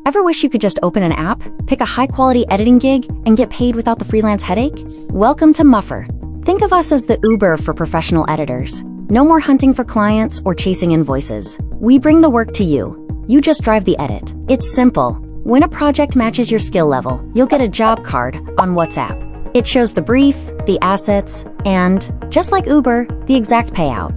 Ever wish you could just open an app, pick a high-quality editing gig, and get paid without the freelance headache? Welcome to Muffer. Think of us as the Uber for professional editors. No more hunting for clients or chasing invoices. We bring the work to you. You just drive the edit. It's simple. When a project matches your skill level, you'll get a job card on WhatsApp. It shows the brief, the assets, and, just like Uber, the exact payout.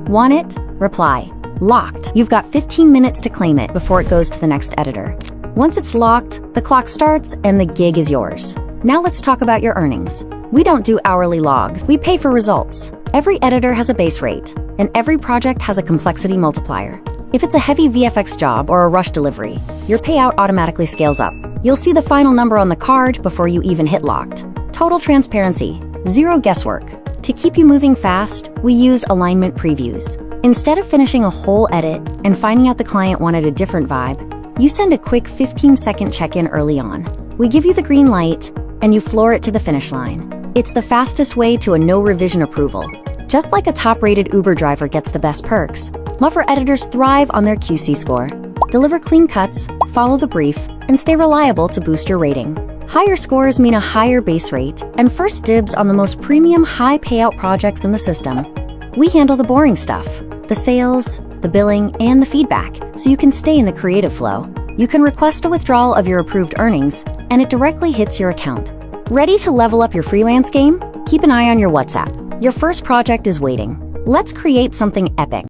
Want it? Reply. Locked. You've got 15 minutes to claim it before it goes to the next editor. Once it's locked, the clock starts and the gig is yours. Now let's talk about your earnings. We don't do hourly logs, we pay for results. Every editor has a base rate, and every project has a complexity multiplier. If it's a heavy VFX job or a rush delivery, your payout automatically scales up. You'll see the final number on the card before you even hit locked. Total transparency, zero guesswork. To keep you moving fast, we use alignment previews. Instead of finishing a whole edit and finding out the client wanted a different vibe, you send a quick 15-second check-in early on. We give you the green light, and you floor it to the finish line. It's the fastest way to a no-revision approval. Just like a top-rated Uber driver gets the best perks, Muffer editors thrive on their QC score. Deliver clean cuts, follow the brief, and stay reliable to boost your rating. Higher scores mean a higher base rate and first dibs on the most premium high-payout projects in the system. We handle the boring stuff, the sales, the billing, and the feedback, so you can stay in the creative flow. You can request a withdrawal of your approved earnings, and it directly hits your account. Ready to level up your freelance game? Keep an eye on your WhatsApp. Your first project is waiting. Let's create something epic.